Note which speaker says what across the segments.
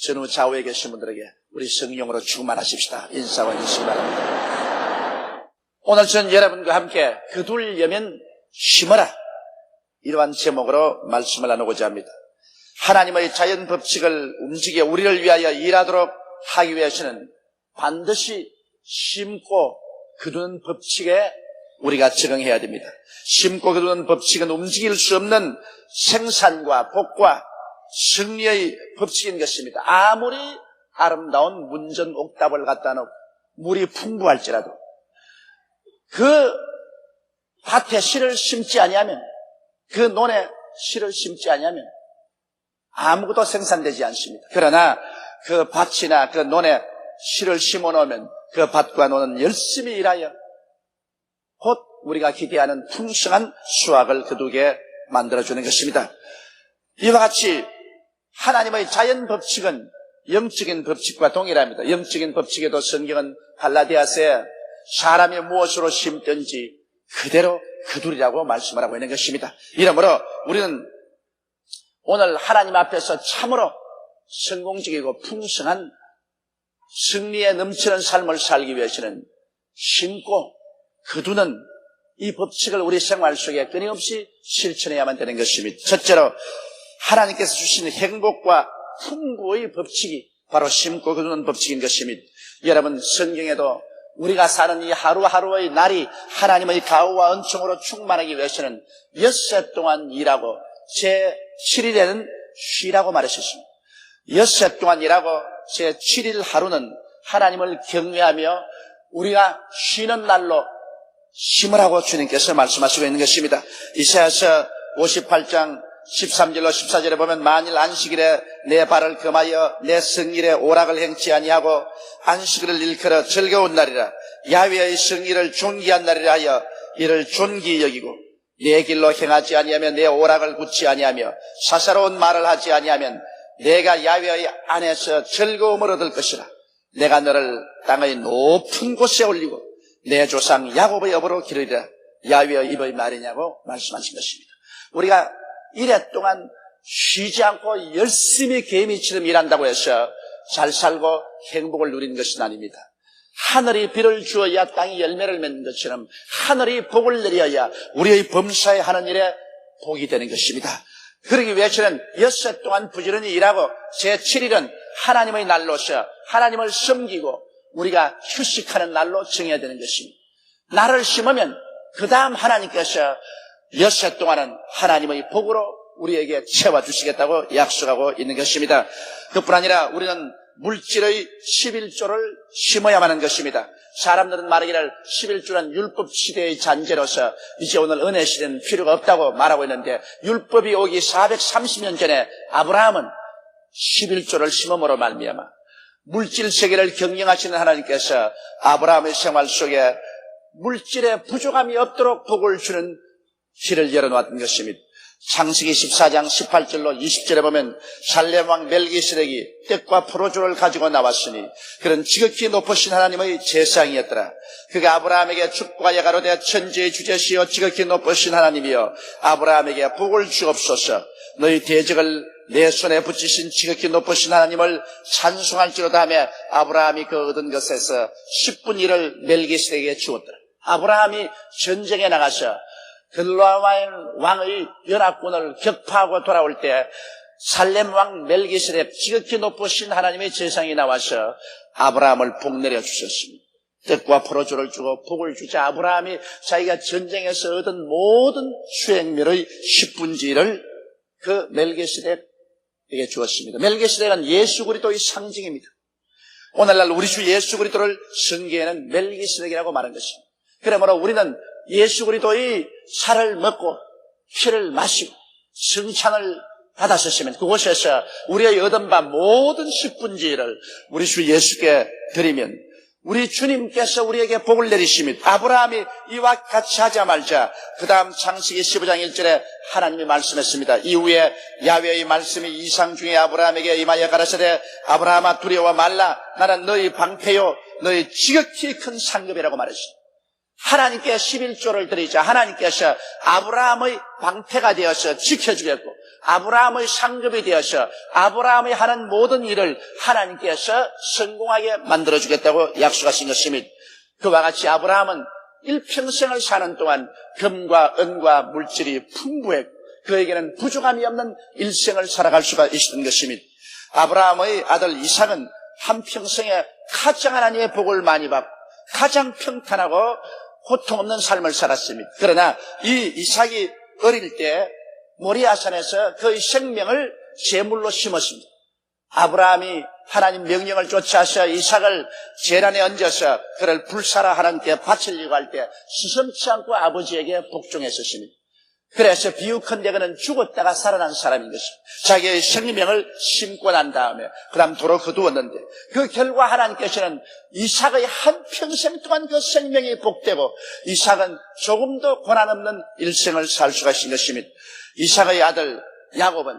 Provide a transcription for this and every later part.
Speaker 1: 전후 좌우에 계신 분들에게 우리 성령으로 충만하십시다. 인사 올리시기 바랍니다. 오늘 저는 여러분과 함께 거두려면 심어라, 이러한 제목으로 말씀을 나누고자 합니다. 하나님의 자연 법칙을 움직여 우리를 위하여 일하도록 하기 위해서는 반드시 심고 거두는 법칙에 우리가 적응해야 됩니다. 심고 거두는 법칙은 움직일 수 없는 생산과 복과 승리의 법칙인 것입니다. 아무리 아름다운 문전 옥답을 갖다 놓고 물이 풍부할지라도 그 밭에 씨를 심지 아니하면, 그 논에 씨를 심지 아니하면 아무것도 생산되지 않습니다. 그러나 그 밭이나 그 논에 씨를 심어 놓으면 그 밭과 논은 열심히 일하여 곧 우리가 기대하는 풍성한 수확을 거두게 만들어주는 것입니다. 이와 같이 하나님의 자연 법칙은 영적인 법칙과 동일합니다. 영적인 법칙에도 성경은 갈라디아서에 사람이 무엇으로 심든지 그대로 거두리라고 말씀을 하고 있는 것입니다. 이러므로 우리는 오늘 하나님 앞에서 참으로 성공적이고 풍성한 승리에 넘치는 삶을 살기 위해서는 심고 거두는 이 법칙을 우리 생활 속에 끊임없이 실천해야만 되는 것입니다. 첫째로 하나님께서 주신 행복과 풍부의 법칙이 바로 심고 거두는 법칙인 것입니다. 여러분, 성경에도 우리가 사는 이 하루하루의 날이 하나님의 가호와 은총으로 충만하기 위해서는 엿새 동안 일하고 제7일에는 쉬라고 말하셨습니다. 엿새 동안 일하고 제7일 하루는 하나님을 경외하며 우리가 쉬는 날로 심으라고 주님께서 말씀하시고 있는 것입니다. 이사야서 58장 13절로 14절에 보면 만일 안식일에 내 발을 금하여 내 성일에 오락을 행치 아니하고 안식일을 일컬어 즐거운 날이라 야훼의 성일을 존귀한 날이라 하여 이를 존귀히 여기고 내 길로 행하지 아니하며 내 오락을 굳지 아니하며 사사로운 말을 하지 아니하면 내가 야훼의 안에서 즐거움을 얻을 것이라. 내가 너를 땅의 높은 곳에 올리고 내 조상 야곱의 업으로 기르리라. 야훼의 입의 말이냐고 말씀하신 것입니다. 우리가 이래 동안 쉬지 않고 열심히 개미처럼 일한다고 해서 잘 살고 행복을 누리는 것은 아닙니다. 하늘이 비를 주어야 땅이 열매를 맺는 것처럼 하늘이 복을 내려야 우리의 범사에 하는 일에 복이 되는 것입니다. 그러기 위해서는 엿새 동안 부지런히 일하고 제7일은 하나님의 날로서 하나님을 섬기고 우리가 휴식하는 날로 정해야 되는 것입니다. 날을 심으면 그 다음 하나님께서 엿새 동안은 하나님의 복으로 우리에게 채워주시겠다고 약속하고 있는 것입니다. 그뿐 아니라 우리는 물질의 11조를 심어야만 하는 것입니다. 사람들은 말하기를 11조는 율법 시대의 잔재로서 이제 오늘 은혜 시대는 필요가 없다고 말하고 있는데, 율법이 오기 430년 전에 아브라함은 11조를 심음으로 말미암아 물질 세계를 경영하시는 하나님께서 아브라함의 생활 속에 물질에 부족함이 없도록 복을 주는 길을 열어놓았던 것입니다. 창세기 14장 18절로 20절에 보면 살렘 왕 멜기세덱이 떡과 포도주를 가지고 나왔으니 그는 지극히 높으신 하나님의 제사장이었더라. 그가 아브라함에게 축복하여 가로되 천지의 주제시여 지극히 높으신 하나님이여 아브라함에게 복을 주옵소서. 너희 대적을 내 손에 붙이신 지극히 높으신 하나님을 찬송할지로다 하며 아브라함이 그 얻은 것에서 10분의 1을 멜기세덱에게 주었더라. 아브라함이 전쟁에 나가서 글라와인 왕의 연합군을 격파하고 돌아올 때 살렘 왕 멜기세덱 지극히 높으신 하나님의 제사장이 나와서 아브라함을 복내려 주셨습니다. 떡과 포도주를 주고 복을 주자 아브라함이 자기가 전쟁에서 얻은 모든 수행물의 10분의 1을 그 멜기세덱에게 주었습니다. 멜기세덱은 예수 그리스도의 상징입니다. 오늘날 우리 주 예수 그리스도를 성경에는 멜기세덱이라고 말한 것입니다. 그러므로 우리는 예수 그리스도의 살을 먹고 피를 마시고 성찬을 받았었으면 그곳에서 우리의 얻은 바 모든 10분의 1을 우리 주 예수께 드리면 우리 주님께서 우리에게 복을 내리십니다. 아브라함이 이와 같이 하자마자 그 다음 창세기 15장 1절에 하나님이 말씀했습니다. 이후에 야훼의 말씀이 이상 중에 아브라함에게 임하여 가라사대 아브라함아 두려워 말라. 나는 너희 방패요 너희 지극히 큰 상급이라고 말했습니다. 하나님께 11조를 드리자 하나님께서 아브라함의 방패가 되어서 지켜주겠고 아브라함의 상급이 되어서 아브라함이 하는 모든 일을 하나님께서 성공하게 만들어주겠다고 약속하신 것입니다. 그와 같이 아브라함은 일평생을 사는 동안 금과 은과 물질이 풍부했고 그에게는 부족함이 없는 일생을 살아갈 수가 있었던 것입니다. 아브라함의 아들 이삭은 한평생에 가장 하나님의 복을 많이 받고 가장 평탄하고 고통 없는 삶을 살았습니다. 그러나 이 이삭이 어릴 때 모리아산에서 그의 생명을 제물로 심었습니다. 아브라함이 하나님 명령을 쫓아서 이삭을 제란에 얹어서 그를 불사라 하나님께 바치려고 할 때 수সম치 않고 아버지에게 복종했었습니다. 그래서 비유컨대 그는 죽었다가 살아난 사람인 것입니다. 자기의 생명을 심고 난 다음에 그 다음 도로 거두었는데 그 결과 하나님께서는 이삭의 한평생 동안 그 생명이 복되고 이삭은 조금도 고난 없는 일생을 살 수가 있는 것입니다. 이삭의 아들 야곱은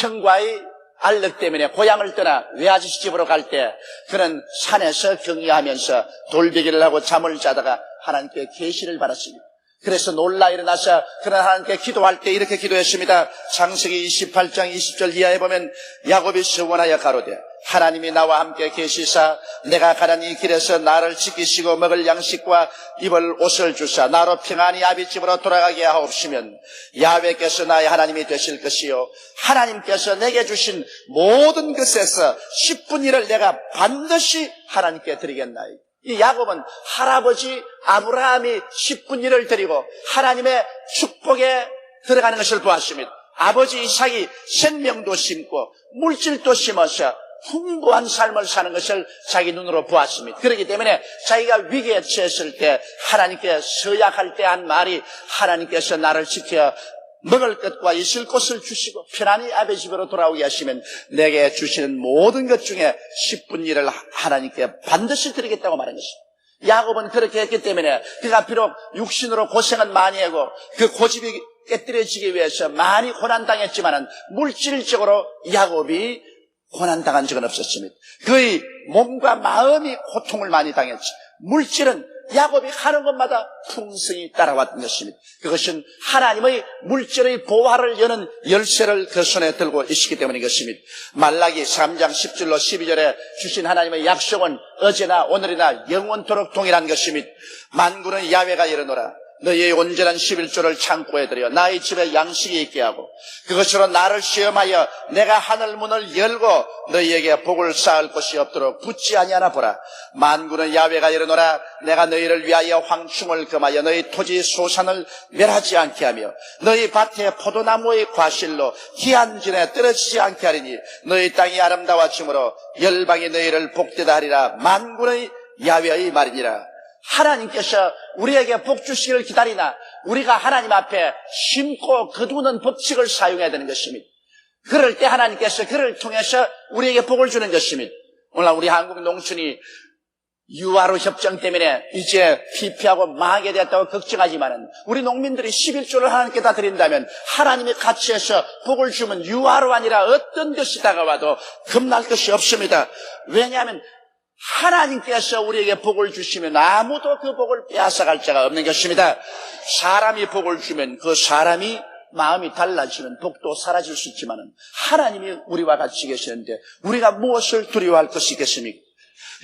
Speaker 1: 형과의 알력 때문에 고향을 떠나 외아저씨 집으로 갈 때 그는 산에서 경유하면서 돌베기를 하고 잠을 자다가 하나님께 계시를 받았습니다. 그래서 놀라 일어나서 그는 하나님께 기도할 때 이렇게 기도했습니다. 창세기 28장 20절 이하에 보면 야곱이 서원하여 가로되 하나님이 나와 함께 계시사 내가 가는 이 길에서 나를 지키시고 먹을 양식과 입을 옷을 주사 나로 평안히 아비 집으로 돌아가게 하옵시면 야훼께서 나의 하나님이 되실 것이요 하나님께서 내게 주신 모든 것에서 10분의 1을 내가 반드시 하나님께 드리겠나이다. 이 야곱은 할아버지 아브라함이 10분의 1을 드리고 하나님의 축복에 들어가는 것을 보았습니다. 아버지 이삭이 생명도 심고 물질도 심어서 풍부한 삶을 사는 것을 자기 눈으로 보았습니다. 그렇기 때문에 자기가 위기에 처했을 때 하나님께 서약할 때 한 말이 하나님께서 나를 지켜 먹을 것과 있을 곳을 주시고 편안히 아버지 집으로 돌아오게 하시면 내게 주시는 모든 것 중에 10분의 1을 하나님께 반드시 드리겠다고 말한 것입니다. 야곱은 그렇게 했기 때문에 그가 비록 육신으로 고생은 많이 하고 그 고집이 깨뜨려지기 위해서 많이 고난당했지만은 물질적으로 야곱이 고난당한 적은 없었습니다. 그의 몸과 마음이 고통을 많이 당했지. 물질은 야곱이 하는 것마다 풍성히 따라왔던 것입니다. 그것은 하나님의 물질의 보화를 여는 열쇠를 그 손에 들고 있기 때문인 것입니다. 말라기 3장 10절로 12절에 주신 하나님의 약속은 어제나 오늘이나 영원토록 동일한 것입니다. 만군의 야훼가 이르노라 너희의 온전한 11조를 창고에 들여 나의 집에 양식이 있게 하고 그것으로 나를 시험하여 내가 하늘 문을 열고 너희에게 복을 쌓을 곳이 없도록 붙지 아니하나 보라. 만군의 야훼가 이르노라 내가 너희를 위하여 황충을 금하여 너희 토지 소산을 멸하지 않게 하며 너희 밭에 포도나무의 과실로 기한진에 떨어지지 않게 하리니 너희 땅이 아름다워짐으로 열방이 너희를 복되다 하리라. 만군의 야훼의 말이니라. 하나님께서 우리에게 복 주시기를 기다리나 우리가 하나님 앞에 심고 거두는 법칙을 사용해야 되는 것입니다. 그럴 때 하나님께서 그를 통해서 우리에게 복을 주는 것입니다. 오늘 우리 한국 농촌이 유아로 협정 때문에 이제 피폐하고 망하게 되었다고 걱정하지만은 우리 농민들이 11조를 하나님께 다 드린다면 하나님의 가치에서 복을 주면 유아로 아니라 어떤 것이 다가와도 겁날 것이 없습니다. 왜냐하면 하나님께서 우리에게 복을 주시면 아무도 그 복을 빼앗아갈 자가 없는 것입니다. 사람이 복을 주면 그 사람이 마음이 달라지면 복도 사라질 수 있지만 하나님이 우리와 같이 계시는데 우리가 무엇을 두려워할 것이 있겠습니까?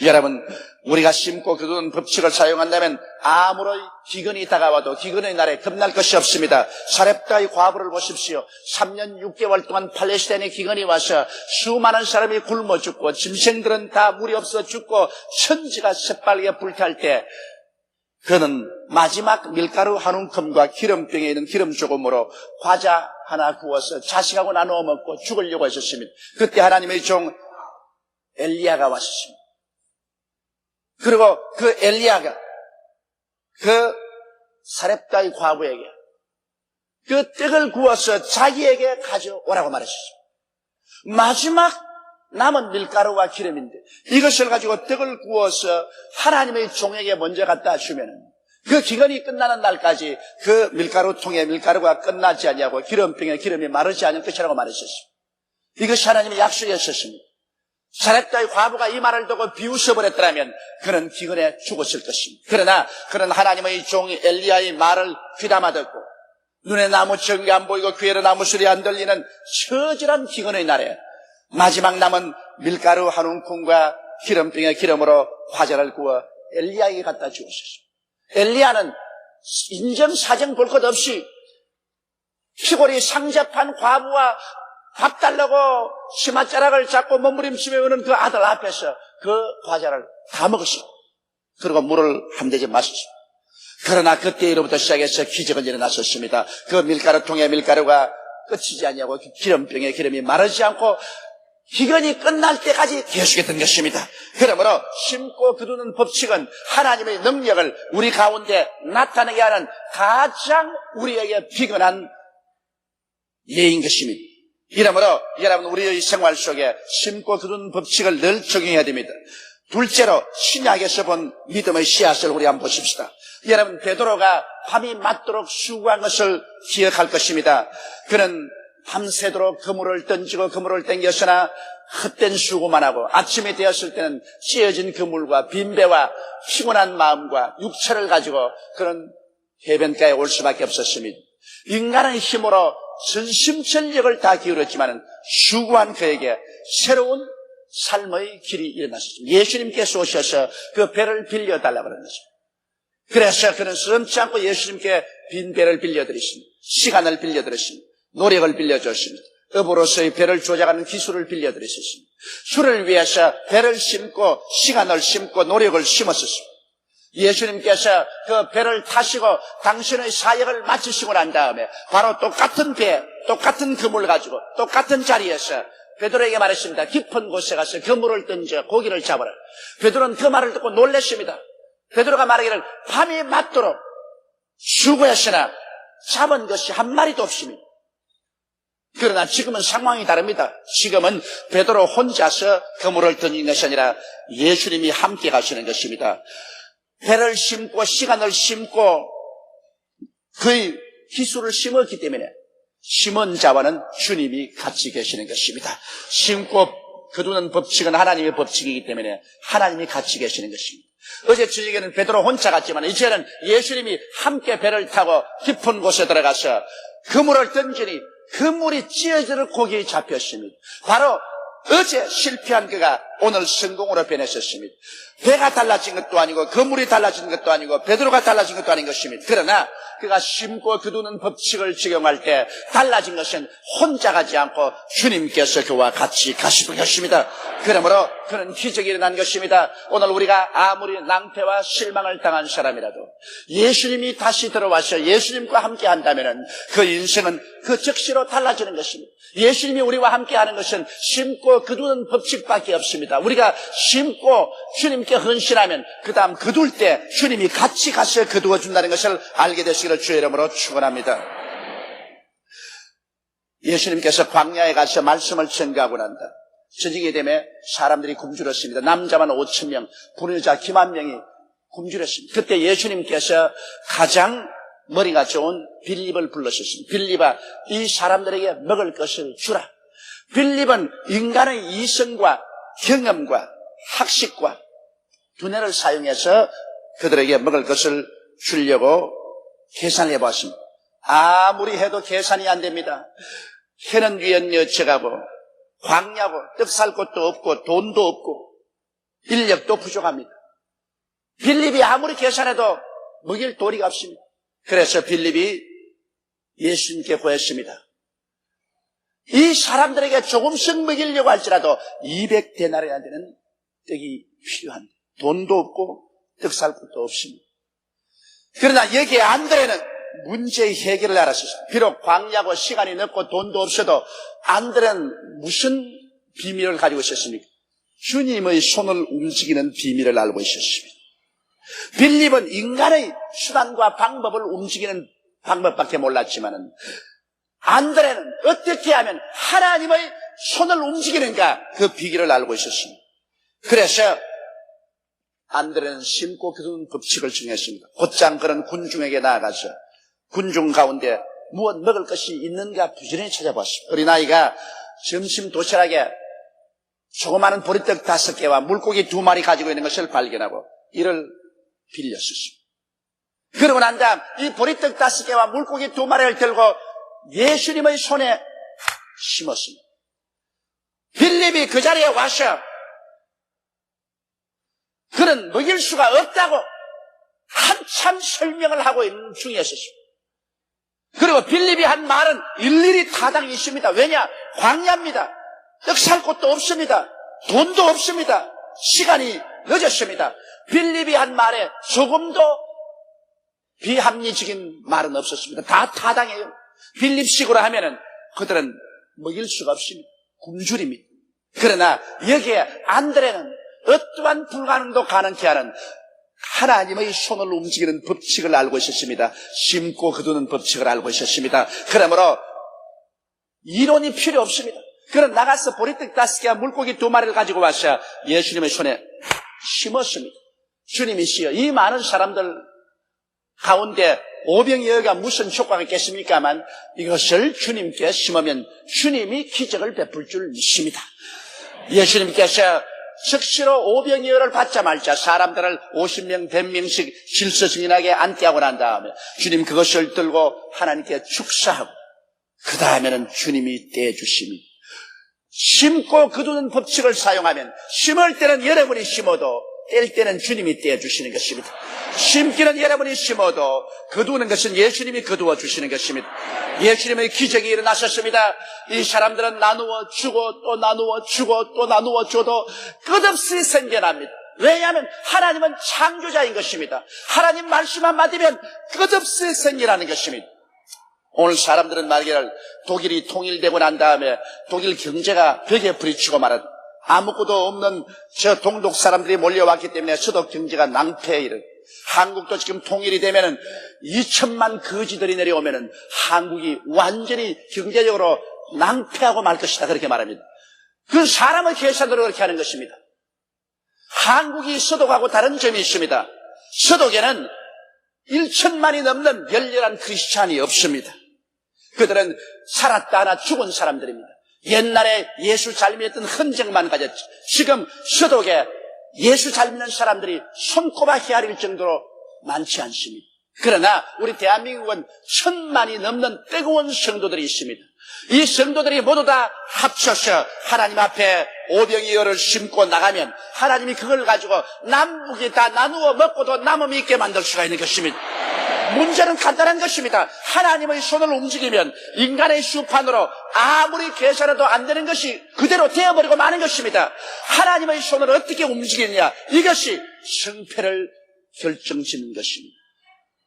Speaker 1: 여러분, 우리가 심고 거두는 법칙을 사용한다면 아무런 기근이 다가와도 기근의 날에 겁날 것이 없습니다. 사렙다의 과부를 보십시오. 3년 6개월 동안 팔레스타인의 기근이 와서 수많은 사람이 굶어 죽고 짐승들은 다 물이 없어 죽고 천지가 새빨게 불탈 때 그는 마지막 밀가루 한 움큼과 기름병에 있는 기름 조금으로 과자 하나 구워서 자식하고 나누어 먹고 죽으려고 했었습니다. 그때 하나님의 종 엘리야가 왔습니다. 그리고 그 엘리야가 그 사렙다의 과부에게 그 떡을 구워서 자기에게 가져오라고 말했습니다. 마지막 남은 밀가루와 기름인데 이것을 가지고 떡을 구워서 하나님의 종에게 먼저 갖다 주면 그 기간이 끝나는 날까지 그 밀가루통에 밀가루가 끝나지 않냐고 기름병에 기름이 마르지 않을 것이라고 말했었습니다. 이것이 하나님의 약속이었습니다. 사렙다의 과부가 이 말을 듣고 비웃어버렸더라면 그는 기근에 죽었을 것입니다. 그러나 그는 하나님의 종 엘리야의 말을 귀담아 듣고 눈에 나무 정이 안 보이고 귀에로 나무 소리 안 들리는 처절한 기근의 날에 마지막 남은 밀가루 한 움큼과 기름병에 기름으로 화자를 구워 엘리야에게 갖다 주었었습니다. 엘리야는 인정사정 볼 것 없이 시골이 상접한 과부와 밥 달라고 치맛자락을 잡고 몸부림치며 오는 그 아들 앞에서 그 과자를 다 먹었습니다. 그리고 물을 한 대접 마셨습니다. 그러나 그때로부터 시작해서 기적은 일어났었습니다. 그 밀가루통에 밀가루가 끝이지 않냐고 기름병에 기름이 마르지 않고 기근이 끝날 때까지 계속했던 것입니다. 그러므로 심고 거두는 법칙은 하나님의 능력을 우리 가운데 나타내게 하는 가장 우리에게 비근한 예인 것입니다. 이러므로 여러분 우리의 생활 속에 심고 거두는 법칙을 늘 적용해야 됩니다. 둘째로 신약에서 본 믿음의 씨앗을 우리 한번 보십시다. 여러분 베드로가 밤이 맞도록 수고한 것을 기억할 것입니다. 그는 밤새도록 그물을 던지고 그물을 땡겼으나 헛된 수고만 하고 아침이 되었을 때는 찢어진 그물과 빈배와 피곤한 마음과 육체를 가지고 그런 해변가에 올 수밖에 없었습니다. 인간의 힘으로 전심전력을 다 기울였지만 수고한 그에게 새로운 삶의 길이 일어났습니다. 예수님께서 오셔서 그 배를 빌려달라고 그러는 것입니다. 그래서 그는 서슴지 않고 예수님께 빈 배를 빌려드렸습니다. 시간을 빌려드렸습니다. 노력을 빌려줬습니다. 업으로서의 배를 조작하는 기술을 빌려드렸습니다. 주를 위해서 배를 심고 시간을 심고 노력을 심었습니다. 예수님께서 그 배를 타시고 당신의 사역을 마치시고 난 다음에 바로 똑같은 배, 똑같은 그물 가지고 똑같은 자리에서 베드로에게 말했습니다. 깊은 곳에 가서 그물을 던져 고기를 잡아라. 베드로는 그 말을 듣고 놀랐습니다. 베드로가 말하기를 밤이 맞도록 수고했으나 잡은 것이 한 마리도 없습니다. 그러나 지금은 상황이 다릅니다. 지금은 베드로 혼자서 그물을 던진 것이 아니라 예수님이 함께 가시는 것입니다. 배를 심고 시간을 심고 그의 기술을 심었기 때문에 심은 자와는 주님이 같이 계시는 것입니다. 심고 거두는 법칙은 하나님의 법칙이기 때문에 하나님이 같이 계시는 것입니다. 어제 저녁에는 베드로 혼자 갔지만 이제는 예수님이 함께 배를 타고 깊은 곳에 들어가서 그물을 던지니 그물이 찢어지는 고기에 잡혔습니다. 바로 어제 실패한 그가 오늘 성공으로 변했었습니다. 배가 달라진 것도 아니고 그물이 달라진 것도 아니고 베드로가 달라진 것도 아닌 것입니다. 그러나 그가 심고 거두는 법칙을 적용할 때 달라진 것은 혼자 가지 않고 주님께서 그와 같이 가시는 것입니다. 그러므로 그는 기적이 일어난 것입니다. 오늘 우리가 아무리 낭패와 실망을 당한 사람이라도 예수님이 다시 들어와서 예수님과 함께 한다면 그 인생은 그 즉시로 달라지는 것입니다. 예수님이 우리와 함께 하는 것은 심고 거두는 법칙밖에 없습니다. 우리가 심고 주님께 헌신하면 그 다음 거둘 때 주님이 같이 가서 거두어 준다는 것을 알게 되시기를 주의 이름으로 축원합니다. 예수님께서 광야에 가서 말씀을 전가하고 난다. 저녁이 되면 사람들이 굶주렸습니다. 남자만 5,000명, 불효자 기만 명이 굶주렸습니다. 그때 예수님께서 가장 머리가 좋은 빌립을 불러셨습니다. 빌립아, 이 사람들에게 먹을 것을 주라. 빌립은 인간의 이성과 경험과 학식과 두뇌를 사용해서 그들에게 먹을 것을 주려고 계산해 보았습니다. 아무리 해도 계산이 안 됩니다. 해는 위연여쳐가고 광야고 떡 살 곳도 없고 돈도 없고 인력도 부족합니다. 빌립이 아무리 계산해도 먹일 도리가 없습니다. 그래서 빌립이 예수님께 구했습니다. 이 사람들에게 조금씩 먹이려고 할지라도 200데나리나 되는 떡이 필요한데 돈도 없고 떡 살 곳도 없습니다. 그러나 여기에 안드레는 문제의 해결을 알았습니다. 비록 광야고 시간이 늦고 돈도 없어도 안드레는 무슨 비밀을 가지고 있었습니까? 주님의 손을 움직이는 비밀을 알고 있었습니다. 빌립은 인간의 수단과 방법을 움직이는 방법밖에 몰랐지만은 안드레는 어떻게 하면 하나님의 손을 움직이는가 그 비결을 알고 있었습니다. 그래서 안드레는 심고 거두는 법칙을 정했습니다. 곧장 그런 군중에게 나아가서 군중 가운데 무엇 먹을 것이 있는가 부지런히 찾아봤습니다. 어린아이가 점심 도시락에 조그마한 보리떡 5개와 물고기 2마리 가지고 있는 것을 발견하고 이를 빌렸었습니다. 그러고 난 다음 이 보리떡 5개와 물고기 2마리를 들고 예수님의 손에 심었습니다. 빌립이 그 자리에 와서 그는 먹일 수가 없다고 한참 설명을 하고 있는 중이었습니다. 그리고 빌립이 한 말은 일일이 타당이 있습니다. 왜냐? 광야입니다. 떡 살 곳도 없습니다. 돈도 없습니다. 시간이 늦었습니다. 빌립이 한 말에 조금도 비합리적인 말은 없었습니다. 다 타당해요. 빌립식으로 하면은 그들은 먹일 수가 없습니다. 굶주립니다. 그러나 여기에 안드레는 어떠한 불가능도 가능케 하는 하나님의 손을 움직이는 법칙을 알고 있었습니다. 심고 거두는 법칙을 알고 있었습니다. 그러므로 이론이 필요 없습니다. 그는 나가서 보리떡 5개와 물고기 2마리를 가지고 와서 예수님의 손에 심었습니다. 주님이시여, 이 많은 사람들 가운데 오병이어가 무슨 효과가 있겠습니까만 이것을 주님께 심으면 주님이 기적을 베풀 줄 믿습니다. 예수님께서 즉시로 오병이어를 받자마자 사람들을 50명, 100명씩 질서 정연하게 앉게 하고 난 다음에 주님 그것을 들고 하나님께 축사하고 그 다음에는 주님이 떼주십니다. 심고 거두는 법칙을 사용하면 심을 때는 여러분이 심어도 뗄 때는 주님이 떼주시는 것입니다. 심기는 여러분이 심어도 거두는 것은 예수님이 거두어 주시는 것입니다. 예수님의 기적이 일어나셨습니다. 이 사람들은 나누어 주고 또 나누어 주고 또 나누어 줘도 끝없이 생겨납니다. 왜냐하면 하나님은 창조자인 것입니다. 하나님 말씀 한마디면 끝없이 생겨나는 것입니다. 오늘 사람들은 말기를 독일이 통일되고 난 다음에 독일 경제가 벽에 부딪히고 말은 아무것도 없는 저 동독 사람들이 몰려왔기 때문에 서독 경제가 낭패에 이르. 한국도 지금 통일이 되면은 2천만 거지들이 내려오면은 한국이 완전히 경제적으로 낭패하고 말 것이다. 그렇게 말합니다. 그 사람의 계산으로 그렇게 하는 것입니다. 한국이 서독하고 다른 점이 있습니다. 서독에는 1천만이 넘는 열렬한 크리스찬이 없습니다. 그들은 살았다 하나 죽은 사람들입니다. 옛날에 예수 잘 믿었던 흔적만 가졌지. 지금 서독에 예수 잘 믿는 사람들이 손꼽아 헤아릴 정도로 많지 않습니다. 그러나 우리 대한민국은 1,000만이 넘는 뜨거운 성도들이 있습니다. 이 성도들이 모두 다 합쳐서 하나님 앞에 오병이어를 심고 나가면 하나님이 그걸 가지고 남북이 다 나누어 먹고도 남음이 있게 만들 수가 있는 것입니다. 문제는 간단한 것입니다. 하나님의 손을 움직이면 인간의 수판으로 아무리 계산해도 안 되는 것이 그대로 되어버리고 마는 것입니다. 하나님의 손을 어떻게 움직이느냐, 이것이 성패를 결정짓는 것입니다.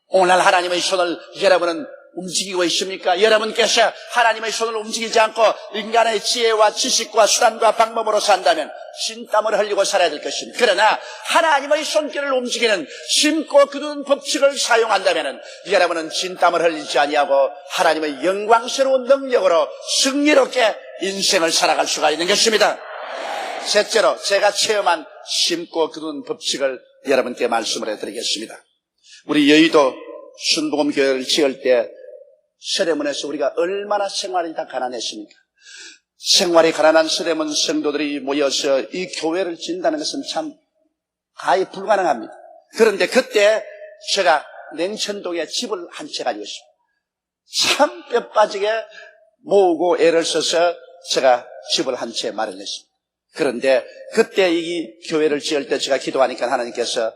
Speaker 1: 오늘 하나님의 손을 여러분은 움직이고 있습니까? 여러분께서 하나님의 손을 움직이지 않고 인간의 지혜와 지식과 수단과 방법으로 산다면 진땀을 흘리고 살아야 될 것입니다. 그러나 하나님의 손길을 움직이는 심고 거두는 법칙을 사용한다면 여러분은 진땀을 흘리지 아니하고 하나님의 영광스러운 능력으로 승리롭게 인생을 살아갈 수가 있는 것입니다. 셋째로 제가 체험한 심고 거두는 법칙을 여러분께 말씀을 해드리겠습니다. 우리 여의도 순복음교회를 지을 때 서대문에서 우리가 얼마나 생활이 다 가난했습니까? 생활이 가난한 서대문 성도들이 모여서 이 교회를 짓는다는 것은 참 가히 불가능합니다. 그런데 그때 제가 냉천동에 집을 한 채 가지고 있습니다. 참 뼈 빠지게 모으고 애를 써서 제가 집을 한 채 마련했습니다. 그런데 그때 이 교회를 지을 때 제가 기도하니까 하나님께서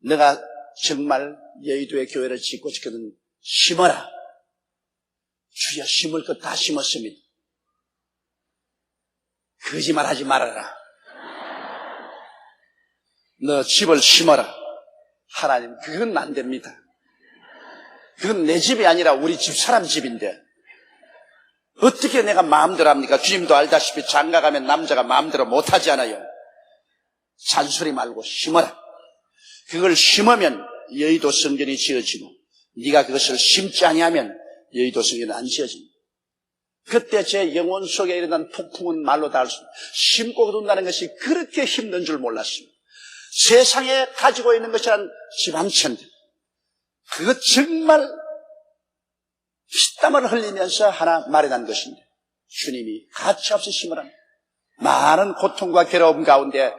Speaker 1: 내가 정말 여의도의 교회를 짓고 싶거든 심어라. 주여 심을 것 다 심었습니다. 거짓말하지 말아라. 너 집을 심어라. 하나님, 그건 안 됩니다. 그건 내 집이 아니라 우리 집사람 집인데 어떻게 내가 마음대로 합니까? 주님도 알다시피 장가가면 남자가 마음대로 못하지 않아요. 잔소리 말고 심어라. 그걸 심으면 여의도 성전이 지어지고 네가 그것을 심지 아니하면 여의도 성전은 안 지어집니다. 그때 제 영혼 속에 일어난 폭풍은 말로 다 할 수 없습니다. 심고 거둔다는 것이 그렇게 힘든 줄 몰랐습니다. 세상에 가지고 있는 것이란 집 한 채인데 그것 정말 피땀을 흘리면서 하나 마련한 것인데 주님이 가차없이 심으라. 많은 고통과 괴로움 가운데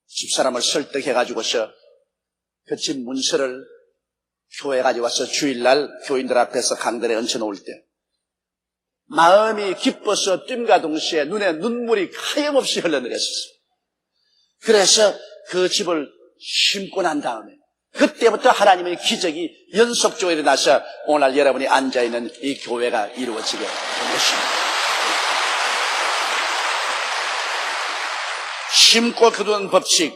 Speaker 1: 집사람을 설득해가지고서 그 집 문서를 교회까지 와서 주일날 교인들 앞에서 강단에 얹혀놓을 때 마음이 기뻐서 뜀과 동시에 눈에 눈물이 하염없이 흘러내렸어요. 그래서 그 집을 심고 난 다음에 그때부터 하나님의 기적이 연속적으로 일어나서 오늘 여러분이 앉아있는 이 교회가 이루어지게 된 것입니다. 심고 거두는 법칙,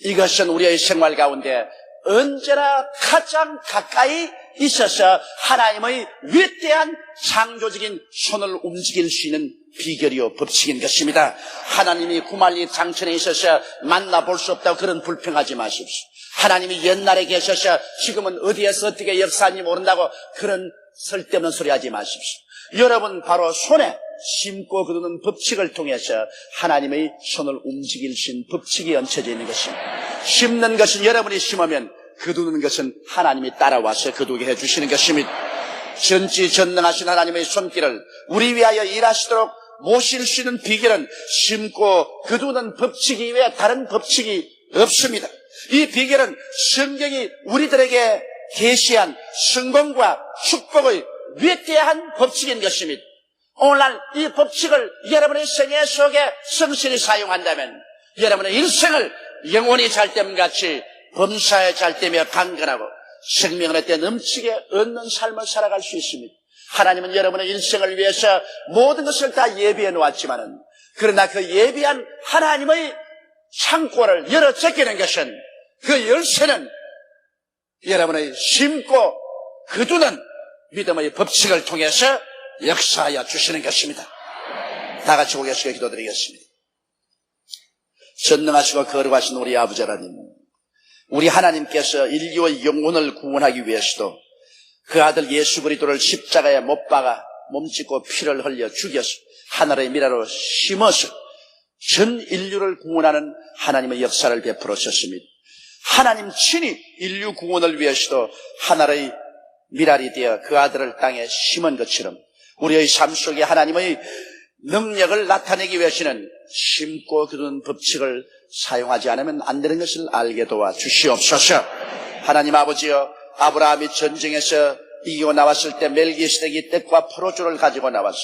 Speaker 1: 이것은 우리의 생활 가운데 언제나 가장 가까이 있어서 하나님의 위대한 창조적인 손을 움직일 수 있는 비결이요 법칙인 것입니다. 하나님이 구말리 장천에 있어서 만나볼 수 없다고 그런 불평하지 마십시오. 하나님이 옛날에 계셔서 지금은 어디에서 어떻게 역사하는지 모른다고 그런 쓸데없는 소리 하지 마십시오. 여러분 바로 손에 심고 거두는 법칙을 통해서 하나님의 손을 움직일 수 있는 법칙이 얹혀져 있는 것입니다. 심는 것은 여러분이 심으면 거두는 것은 하나님이 따라와서 거두게 해주시는 것입니다. 전지전능하신 하나님의 손길을 우리 위하여 일하시도록 모실 수 있는 비결은 심고 거두는 법칙 이외에 다른 법칙이 없습니다. 이 비결은 성경이 우리들에게 계시한 성공과 축복의 위대한 법칙인 것입니다. 오늘날 이 법칙을 여러분의 생애 속에 성실히 사용한다면 여러분의 일생을 영원히 잘됨같이 범사에 잘되며 강건하고 생명을 어때 넘치게 얻는 삶을 살아갈 수 있습니다. 하나님은 여러분의 일생을 위해서 모든 것을 다 예비해 놓았지만은 그러나 그 예비한 하나님의 창고를 열어 제끼는 것은 그 열쇠는 여러분의 심고 거두는 믿음의 법칙을 통해서 역사하여 주시는 것입니다. 다 같이 고개숙여 기도드리겠습니다. 전능하시고 거룩하신 우리 아버지 하나님, 우리 하나님께서 인류의 영혼을 구원하기 위해서도 그 아들 예수 그리스도를 십자가에 못 박아 몸짓고 피를 흘려 죽여서 하늘의 미라로 심어서 전 인류를 구원하는 하나님의 역사를 베풀으셨습니다. 하나님 친히 인류 구원을 위해서도 하늘의 미랄이 되어 그 아들을 땅에 심은 것처럼 우리의 삶 속에 하나님의 능력을 나타내기 위해서는 심고 거두는 법칙을 사용하지 않으면 안 되는 것을 알게 도와 주시옵소서. 하나님 아버지여, 아브라함이 전쟁에서 이기고 나왔을 때 멜기세덱이 떡과 포도주를 가지고 나와서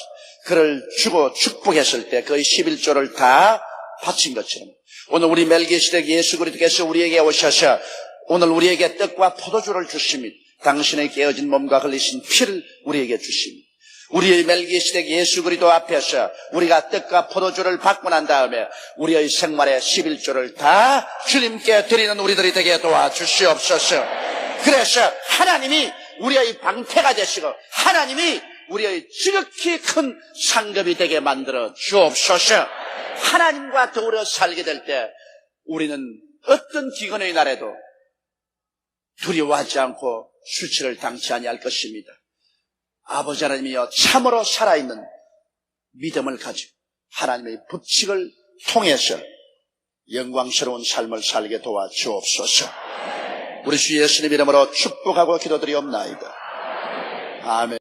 Speaker 1: 그를 주고 축복했을 때 거의 11조를 다 바친 것처럼 오늘 우리 멜기세덱 예수 그리스도께서 우리에게 오셔서 오늘 우리에게 떡과 포도주를 주십니다. 당신의 깨어진 몸과 흘리신 피를 우리에게 주십니다. 우리의 멜기세덱 예수 그리스도 앞에서 우리가 떡과 포도주를 받고 난 다음에 우리의 생활의 11조를 다 주님께 드리는 우리들이 되게 도와주시옵소서. 그래서 하나님이 우리의 방패가 되시고 하나님이 우리의 지극히 큰 상급이 되게 만들어 주옵소서. 하나님과 더불어 살게 될 때 우리는 어떤 기근의 날에도 두려워하지 않고 수치를 당치 아니할 것입니다. 아버지 하나님이여, 참으로 살아있는 믿음을 가지고 하나님의 법칙을 통해서 영광스러운 삶을 살게 도와주옵소서. 우리 주 예수님 이름으로 축복하고 기도드리옵나이다. 아멘.